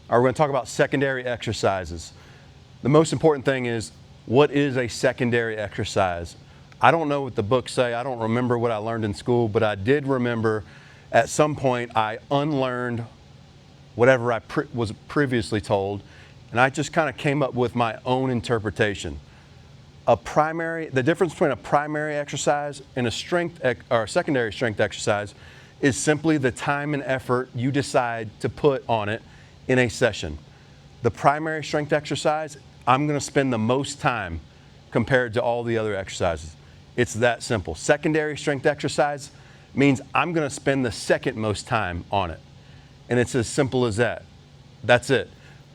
We're going to talk about secondary exercises. The most important thing is, what is a secondary exercise? I don't know what the books say. I don't remember what I learned in school, but I did remember at some point I unlearned whatever I was previously told, and I just kind of came up with my own interpretation. The difference between a primary exercise and a secondary strength exercise is simply the time and effort you decide to put on it in a session. The primary strength exercise, I'm going to spend the most time compared to all the other exercises. It's that simple. Secondary strength exercise means I'm going to spend the second most time on it. And it's as simple as that. That's it.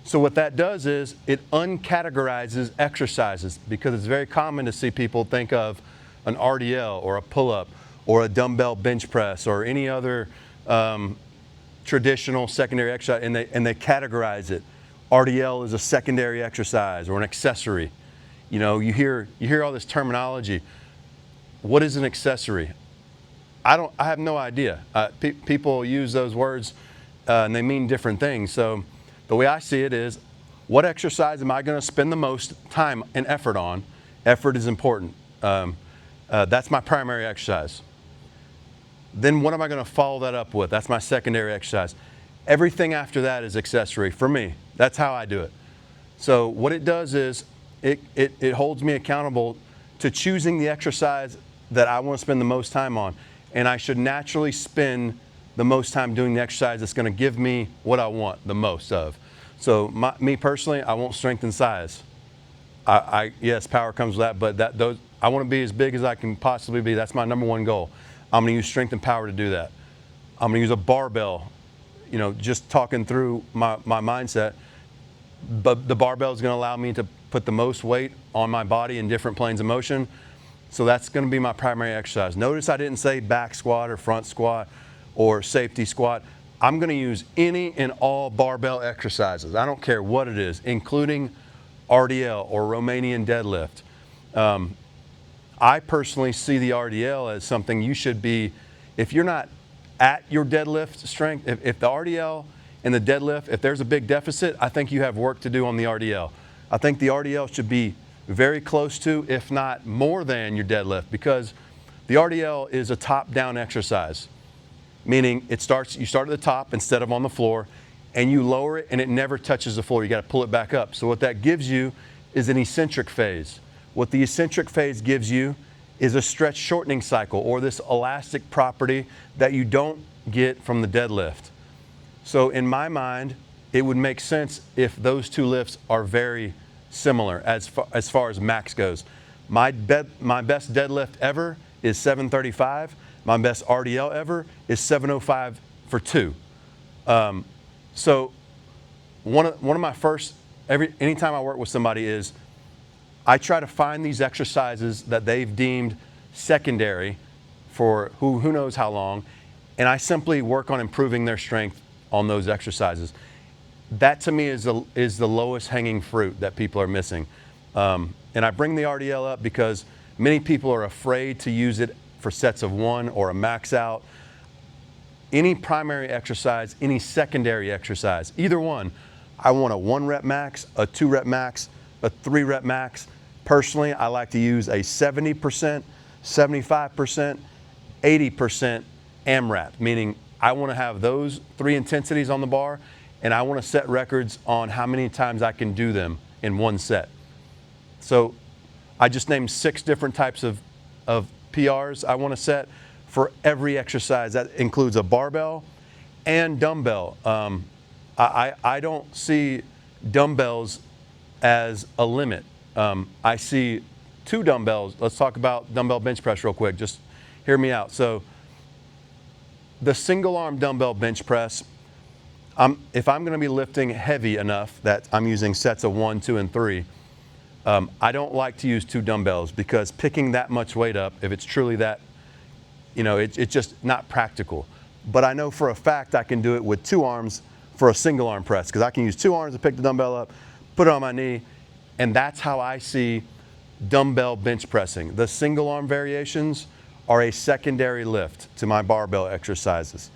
So what that does is it uncategorizes exercises, because it's very common to see people think of an RDL or a pull-up or a dumbbell bench press or any other traditional secondary exercise, and they categorize it. RDL is a secondary exercise or an accessory. You know, you hear all this terminology. What is an accessory? I have no idea. People use those words and they mean different things. So the way I see it is, what exercise am I going to spend the most time and effort on? Effort is important. That's my primary exercise. Then what am I going to follow that up with? That's my secondary exercise. Everything after that is accessory for me. That's how I do it. So what it does is it holds me accountable to choosing the exercise that I want to spend the most time on. And I should naturally spend the most time doing the exercise that's going to give me what I want the most of. So me personally, I want strength and size. Yes, power comes with that, but I want to be as big as I can possibly be. That's my number one goal. I'm going to use strength and power to do that. I'm going to use a barbell. You know, just talking through my mindset, but the barbell is going to allow me to put the most weight on my body in different planes of motion. So that's going to be my primary exercise. Notice I didn't say back squat or front squat or safety squat. I'm going to use any and all barbell exercises. I don't care what it is, including RDL or Romanian deadlift. I personally see the RDL as something you should be, if you're not at your deadlift strength, if the RDL and the deadlift, if there's a big deficit, I think you have work to do on the RDL. I think the RDL should be very close to, if not more than, your deadlift, because the RDL is a top-down exercise, meaning you start at the top instead of on the floor, and you lower it and it never touches the floor. You got to pull it back up. So what that gives you is an eccentric phase. What the eccentric phase gives you is a stretch shortening cycle, or this elastic property that you don't get from the deadlift. So in my mind, it would make sense if those two lifts are very similar as far as max goes. My best deadlift ever is 735. My best RDL ever is 705 for 2. So one of my first, anytime I work with somebody, is I try to find these exercises that they've deemed secondary for who knows how long, and I simply work on improving their strength on those exercises. That to me is the lowest hanging fruit that people are missing. And I bring the RDL up because many people are afraid to use it for sets of 1 or a max out. Any primary exercise, any secondary exercise, either one, I want a 1 rep max, a 2 rep max, a 3 rep max. Personally, I like to use a 70%, 75%, 80% AMRAP, meaning I want to have those 3 intensities on the bar, and I want to set records on how many times I can do them in one set. So I just named 6 different types of PRs I want to set for every exercise. That includes a barbell and dumbbell. I don't see dumbbells as a limit. I see 2 dumbbells. Let's talk about dumbbell bench press real quick. Just hear me out. So the single arm dumbbell bench press, if I'm going to be lifting heavy enough that I'm using sets of 1, 2, and 3, I don't like to use 2 dumbbells, because picking that much weight up, if it's truly that, it's just not practical. But I know for a fact I can do it with 2 arms for a single arm press, because I can use 2 arms to pick the dumbbell up, put it on my knee, and that's how I see dumbbell bench pressing. The single arm variations are a secondary lift to my barbell exercises.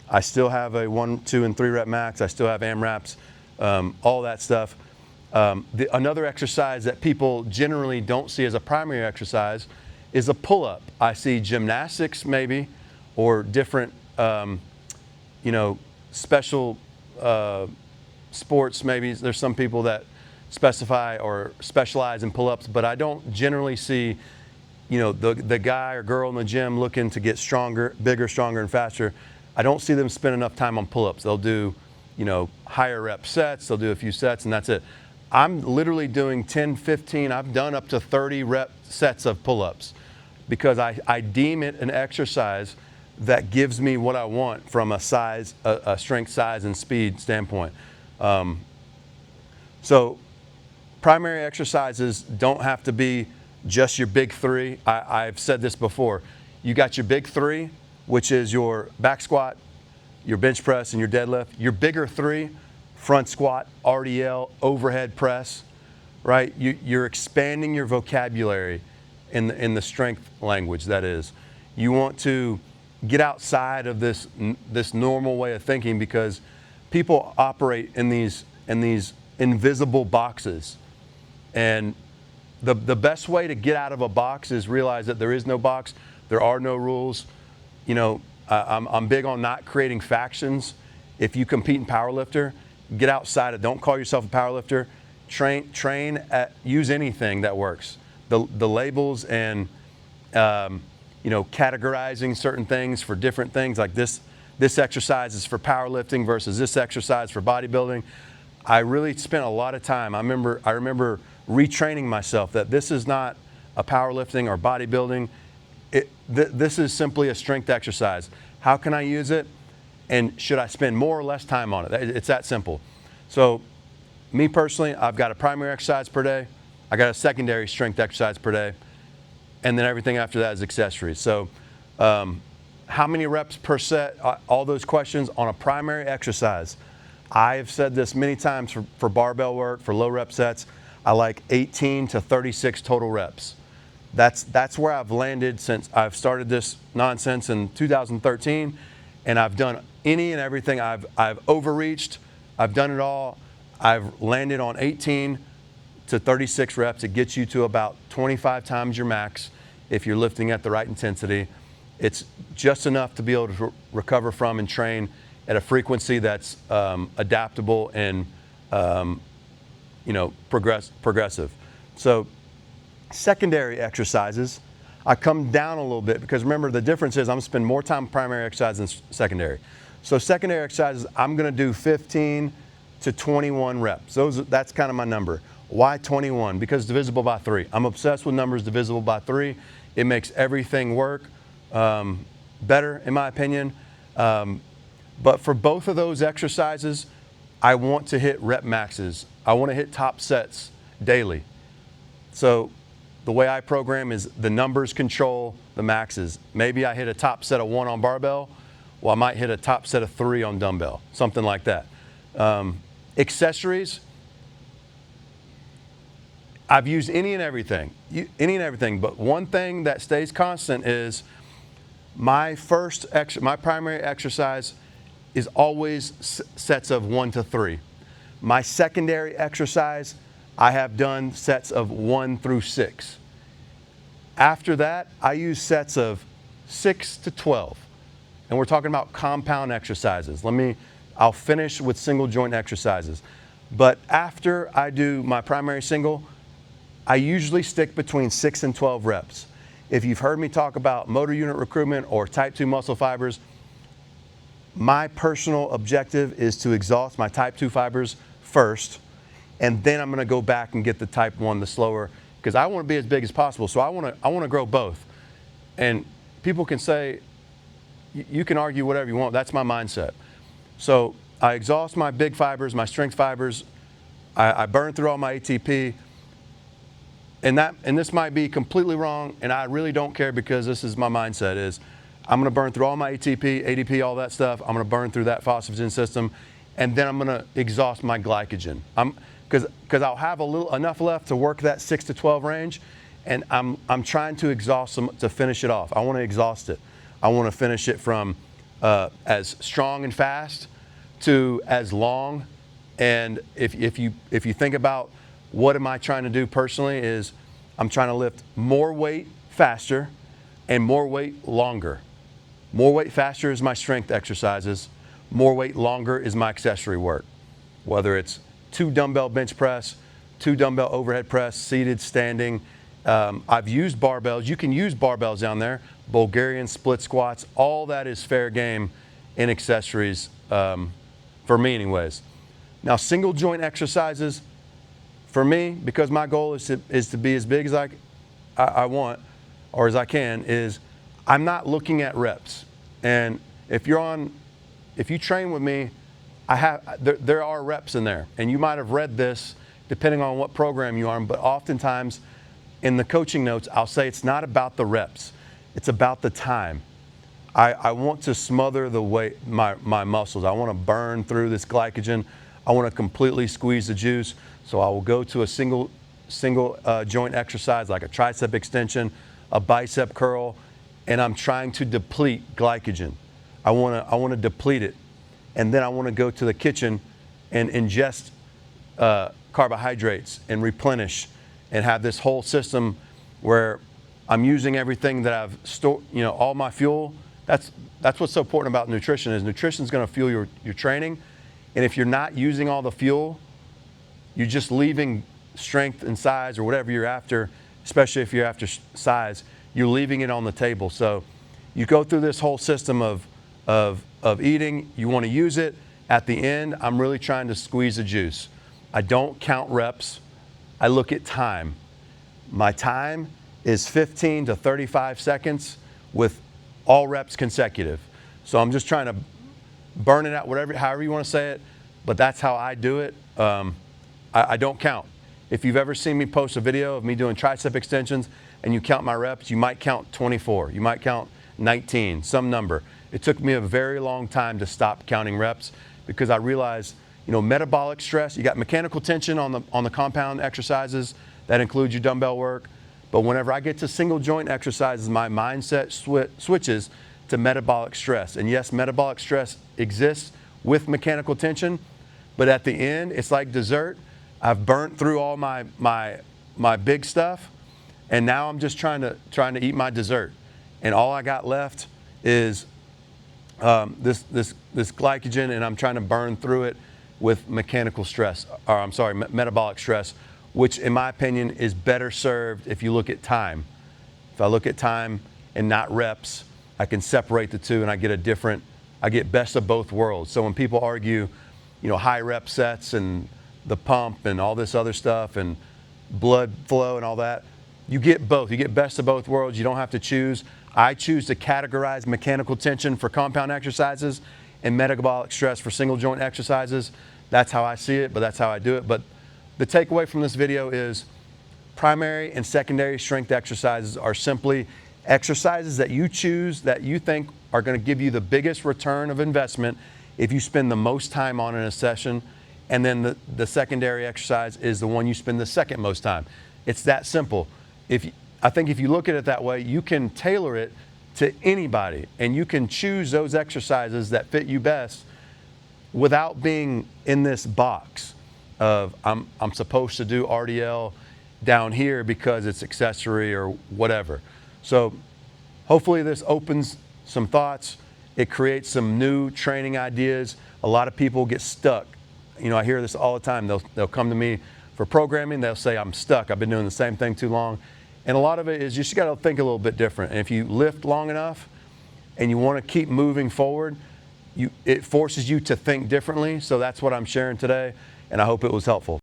I still have a 1, 2, and 3 rep max. I still have AMRAPs. all that stuff. Another exercise that people generally don't see as a primary exercise is a pull-up. I see gymnastics maybe, or different, special sports maybe. There's some people that specify or specialize in pull-ups, but I don't generally see, the guy or girl in the gym looking to get stronger, bigger, stronger, and faster. I don't see them spend enough time on pull-ups. They'll do, higher rep sets. They'll do a few sets, and that's it. I'm literally doing 10, 15, I've done up to 30 rep sets of pull-ups because I deem it an exercise that gives me what I want from a strength, size, and speed standpoint. So primary exercises don't have to be just your big three. I've said this before. You got your big three, which is your back squat, your bench press, and your deadlift. Your bigger three, front squat, RDL, overhead press, right? You're expanding your vocabulary in the strength language, that is. You want to get outside of this normal way of thinking because people operate in these invisible boxes. And the best way to get out of a box is realize that there is no box, there are no rules. I'm big on not creating factions. If you compete in powerlifter, get outside it. Don't call yourself a powerlifter. Use anything that works. The labels and categorizing certain things for different things, like this exercise is for powerlifting versus this exercise for bodybuilding. I really spent a lot of time. I remember retraining myself that this is not a powerlifting or bodybuilding. This is simply a strength exercise. How can I use it? And should I spend more or less time on it? It's that simple. So me personally, I've got a primary exercise per day. I got a secondary strength exercise per day. And then everything after that is accessories. So how many reps per set? All those questions on a primary exercise. I have said this many times for barbell work, for low rep sets. I like 18 to 36 total reps. That's where I've landed since I've started this nonsense in 2013, and I've done any and everything. I've overreached. I've done it all. I've landed on 18 to 36 reps. It gets you to about 25 times your max if you're lifting at the right intensity. It's just enough to be able to recover from and train at a frequency that's adaptable and progressive. So secondary exercises, I come down a little bit because remember the difference is I'm gonna spend more time primary exercise than secondary. So secondary exercises, I'm gonna do 15 to 21 reps. That's kind of my number. Why 21? Because it's divisible by 3. I'm obsessed with numbers divisible by 3. It makes everything work better, in my opinion. But for both of those exercises, I want to hit rep maxes. I want to hit top sets daily. So the way I program is the numbers control the maxes. Maybe I hit a top set of 1 on barbell. Well, I might hit a top set of 3 on dumbbell, something like that. Accessories, I've used any and everything, but one thing that stays constant is my primary exercise is always sets of 1 to 3. My secondary exercise, I have done sets of 1 through 6. After that, I use sets of 6 to 12. And we're talking about compound exercises. I'll finish with single joint exercises. But after I do my primary single, I usually stick between 6 and 12 reps. If you've heard me talk about motor unit recruitment or type 2 muscle fibers, my personal objective is to exhaust my type 2 fibers first, and then I'm gonna go back and get the type 1, the slower, because I wanna be as big as possible, so I wanna grow both. And people can say, you can argue whatever you want, that's my mindset. So I exhaust my big fibers, my strength fibers, I burn through all my ATP, and this might be completely wrong, and I really don't care because this is my mindset is, I'm gonna burn through all my ATP, ADP, all that stuff. I'm gonna burn through that phosphagen system, and then I'm gonna exhaust my glycogen. Because I'll have enough left to work that 6 to 12 range, and I'm trying to exhaust them to finish it off. I wanna exhaust it. I wanna finish it from as strong and fast to as long And if you think about what am I trying to do personally, is I'm trying to lift more weight faster and more weight longer. More weight faster is my strength exercises. More weight longer is my accessory work. Whether it's 2 dumbbell bench press, 2 dumbbell overhead press, seated, standing. I've used barbells. You can use barbells down there. Bulgarian split squats. All that is fair game in accessories, for me anyways. Now, single joint exercises, for me, because my goal is to be as big as I want, or as I can, is I'm not looking at reps. And if you train with me, there are reps in there. And you might have read this depending on what program you are on, but oftentimes in the coaching notes, I'll say it's not about the reps. It's about the time. I want to smother the weight, my muscles. I want to burn through this glycogen. I want to completely squeeze the juice. So I will go to a single joint exercise like a tricep extension, a bicep curl, and I'm trying to deplete glycogen. I want to deplete it. And then I want to go to the kitchen and ingest carbohydrates and replenish and have this whole system where I'm using everything that I've stored, all my fuel. That's what's so important about nutrition, is nutrition is going to fuel your training. And if you're not using all the fuel, you're just leaving strength and size or whatever you're after, especially if you're after size, you're leaving it on the table. So you go through this whole system of eating, you want to use it. At the end, I'm really trying to squeeze the juice. I don't count reps. I look at time. My time is 15 to 35 seconds with all reps consecutive. So I'm just trying to burn it out, however you want to say it, but that's how I do it. I don't count. If you've ever seen me post a video of me doing tricep extensions and you count my reps, you might count 24, you might count 19, some number. It took me a very long time to stop counting reps because I realized, metabolic stress, you got mechanical tension on the compound exercises, that includes your dumbbell work. But whenever I get to single joint exercises, my mindset switches to metabolic stress. And yes, metabolic stress exists with mechanical tension, but at the end, it's like dessert. I've burnt through all my big stuff, and now I'm just trying to eat my dessert. And all I got left is this glycogen, and I'm trying to burn through it with metabolic stress, which in my opinion is better served if you look at time. If I look at time and not reps, I can separate the two and I get best of both worlds. So when people argue, high rep sets and the pump and all this other stuff and blood flow and all that, you get both. You get best of both worlds. You don't have to choose. I choose to categorize mechanical tension for compound exercises and metabolic stress for single joint exercises. That's how I see it, but that's how I do it. But the takeaway from this video is primary and secondary strength exercises are simply exercises that you choose that you think are going to give you the biggest return of investment if you spend the most time on in a session. And then the secondary exercise is the one you spend the second most time. It's that simple. I think if you look at it that way, you can tailor it to anybody and you can choose those exercises that fit you best without being in this box of I'm supposed to do RDL down here because it's accessory or whatever. So hopefully this opens some thoughts. It creates some new training ideas. A lot of people get stuck. I hear this all the time. They'll come to me for programming. They'll say, I'm stuck. I've been doing the same thing too long. And a lot of it is you just got to think a little bit different. And if you lift long enough and you want to keep moving forward, it forces you to think differently. So that's what I'm sharing today, and I hope it was helpful.